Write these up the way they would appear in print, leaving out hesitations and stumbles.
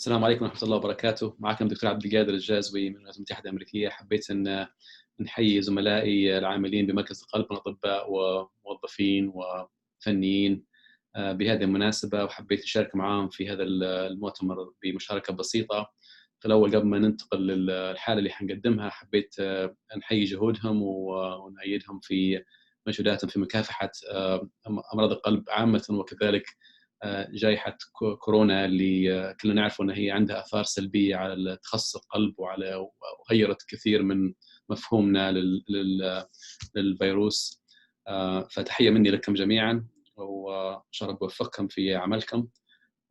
السلام عليكم ورحمة الله وبركاته. معكم دكتور عبد القادر الجازوي من الولايات المتحدة الأمريكية. حبيت أن نحيي زملائي العاملين بمركز القلب من أطباء وموظفين وفنيين بهذه المناسبة، وحبيت أشارك معهم في هذا المؤتمر بمشاركة بسيطة. فالأول قبل ما ننتقل للحالة اللي حنقدمها، حبيت نحيي جهودهم ونأيدهم في مجهوداتهم في مكافحة أمراض القلب عامة، وكذلك جائحة كورونا اللي كلنا نعرف أن هي عندها آثار سلبية على تخصص القلب وغيرت كثير من مفهومنا للفيروس. فتحية مني لكم جميعا، وإن شاء الله بوفقكم في عملكم.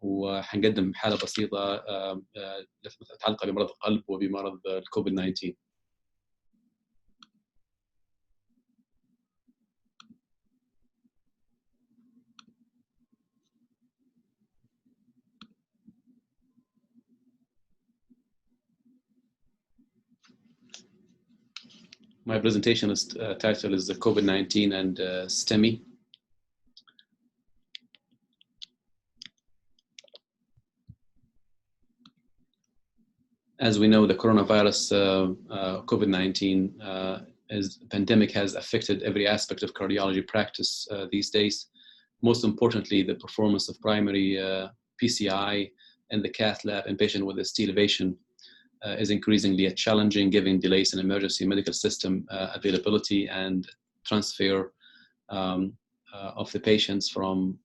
وحنقدم حالة بسيطة متعلقة بمرض القلب وبمرض الكوفيد 19. My presentation title is the COVID-19 and STEMI. As we know, the coronavirus, COVID-19, pandemic has affected every aspect of cardiology practice these days. Most importantly, the performance of primary PCI and the cath lab in patient with ST elevation is increasingly challenging, given delays in emergency medical system availability and transfer of the patients from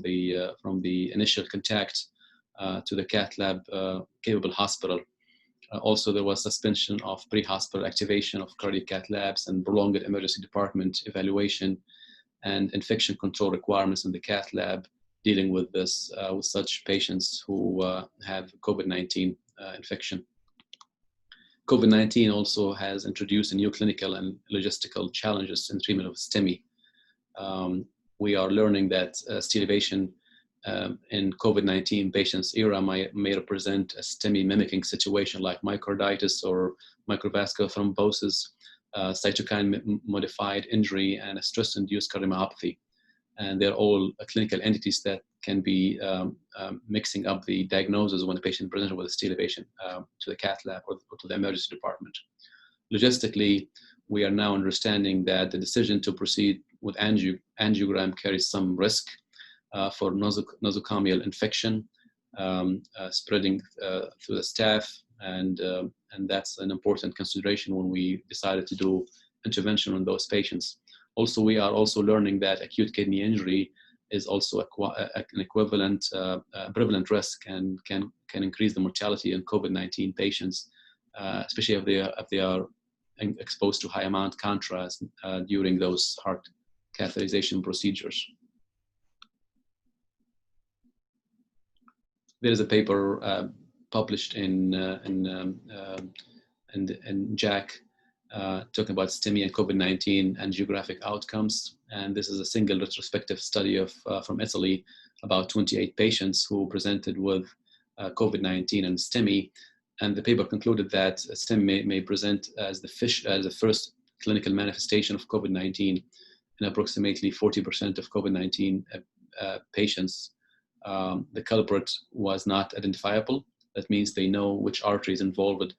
the initial contact to the cath lab capable hospital. Also, there was suspension of pre-hospital activation of cardiac cath labs and prolonged emergency department evaluation and infection control requirements in the cath lab dealing with this with such patients who have COVID-19 infection. COVID-19 also has introduced a new clinical and logistical challenges in treatment of STEMI. We are learning that ST elevation in COVID-19 patients era may represent a STEMI mimicking situation like myocarditis or microvascular thrombosis, cytokine modified injury, and a stress-induced cardiomyopathy. And they're all clinical entities that can be mixing up the diagnosis when the patient presented with a ST elevation to the cath lab or to the emergency department. Logistically, we are now understanding that the decision to proceed with angiogram carries some risk for nosocomial infection spreading through the staff, and that's an important consideration when we decided to do intervention on those patients. Also, we are also learning that acute kidney injury is also an equivalent prevalent risk and can increase the mortality in COVID-19 patients, especially if they are exposed to high amount contrast during those heart catheterization procedures. There is a paper published in JACC talking about STEMI and COVID-19 and geographic outcomes. And this is a single retrospective study from Italy, about 28 patients who presented with COVID-19 and STEMI. And the paper concluded that STEMI may present as the first clinical manifestation of COVID-19 in approximately 40% of COVID-19 patients. The culprit was not identifiable. That means they know which artery is involved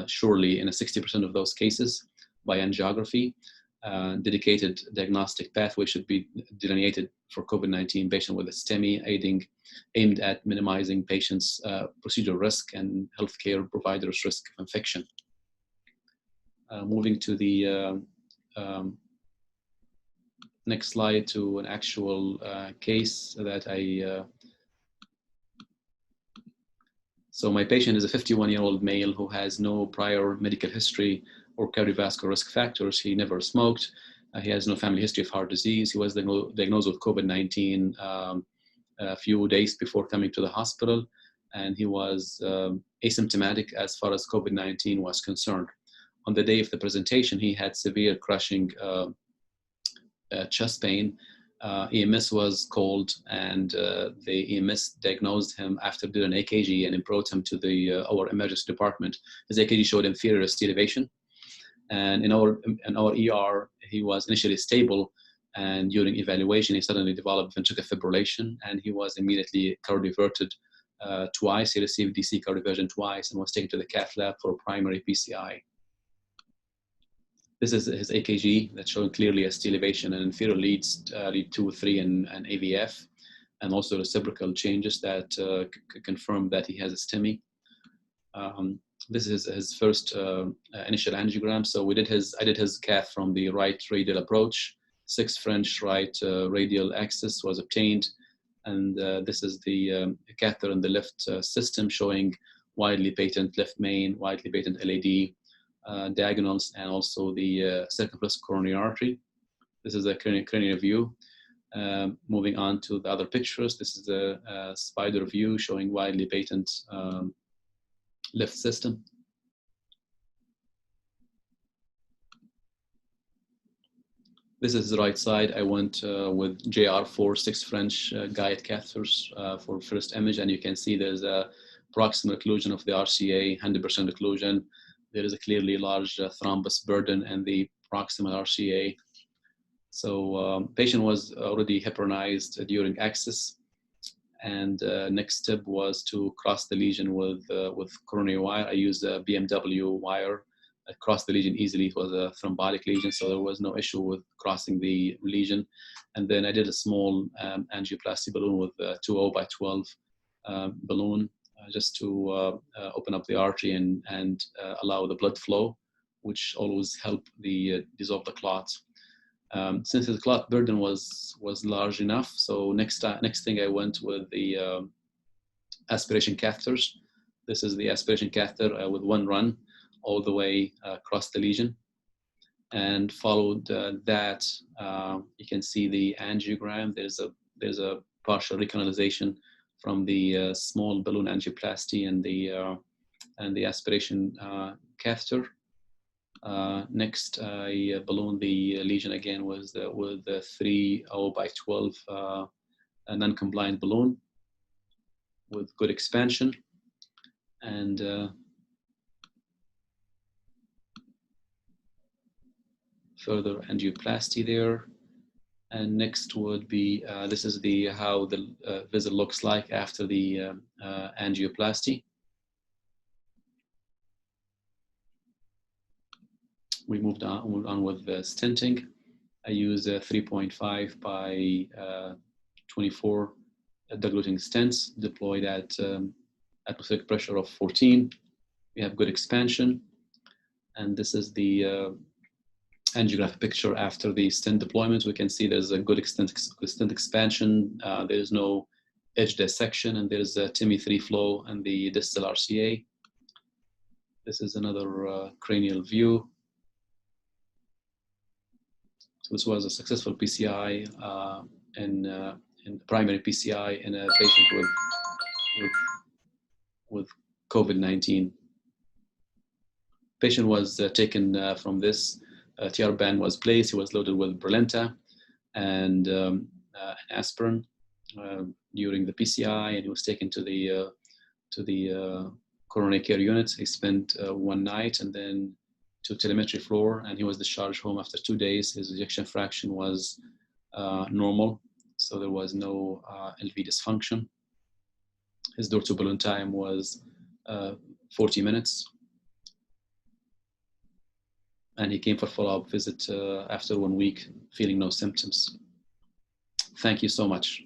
surely in 60% of those cases by angiography. Dedicated diagnostic pathway should be delineated for COVID-19 patient with a STEMI, aimed at minimizing patients' procedural risk and healthcare providers' risk of infection. Moving to the next slide, to an actual case that So my patient is a 51-year-old male who has no prior medical history or cardiovascular risk factors. He never smoked. He has no family history of heart disease. He was diagnosed with COVID-19 a few days before coming to the hospital, and he was asymptomatic as far as COVID-19 was concerned. On the day of the presentation, he had severe crushing chest pain. EMS was called, and the EMS diagnosed him after doing an EKG and brought him to our emergency department. His EKG showed inferior ST elevation, and in our ER he was initially stable, and during evaluation he suddenly developed ventricular fibrillation, and he was immediately cardioverted twice. He received DC cardioversion twice and was taken to the cath lab for primary PCI. This is his AKG that's showing clearly ST elevation and inferior leads, lead 2, 3, and AVF, and also reciprocal changes that confirm that he has a STEMI. This is his first initial angiogram. So I did his cath from the right radial approach. 6 French right radial axis was obtained. And this is the catheter in the left system showing widely patent left main, widely patent LAD, diagonals, and also the circumflex coronary artery. This is a cranial view. Moving on to the other pictures, this is the spider view showing widely patent left system. This is the right side. I went with JR4 6 French guide catheters for first image, and you can see there's a proximal occlusion of the RCA, 100% occlusion. There is a clearly large thrombus burden in the proximal RCA. So patient was already heparinized during access, and next step was to cross the lesion with coronary wire. I used a BMW wire. I crossed the lesion easily. It was a thrombotic lesion, so there was no issue with crossing the lesion. And then I did a small angioplasty balloon with a 2.0 by 12 balloon, just to open up the artery and allow the blood flow, which always help dissolve the clot. Since the clot burden was large enough, so next thing I went with the aspiration catheters. This is the aspiration catheter with 1 run all the way across the lesion, and followed that. You can see the angiogram. There's a partial recanalization from the small balloon angioplasty and the aspiration catheter. Next, I ballooned the lesion again with the 3.0 by 12 non-compliant balloon with good expansion, and further angioplasty there. And next would be this is how the vessel looks like after the angioplasty. We moved on with the stenting. I use a 3.5 by 24 diluting stents deployed at atmospheric pressure of 14. We have good expansion, and this is the angiographic picture after the stent deployment. We can see there's a good stent expansion. There's no edge dissection, and there's a TIMI 3 flow and the distal RCA. This is another cranial view. So this was a successful PCI in primary PCI in a patient with COVID-19. Patient was taken from this. TR band was placed. He was loaded with Brilinta and aspirin during the PCI, and he was taken to the coronary care unit. He spent 1 night and then to telemetry floor, and he was discharged home after 2 days. His ejection fraction was normal, so there was no LV dysfunction. His door to balloon time was 40 minutes. And he came for follow-up visit after 1 week, feeling no symptoms. Thank you so much.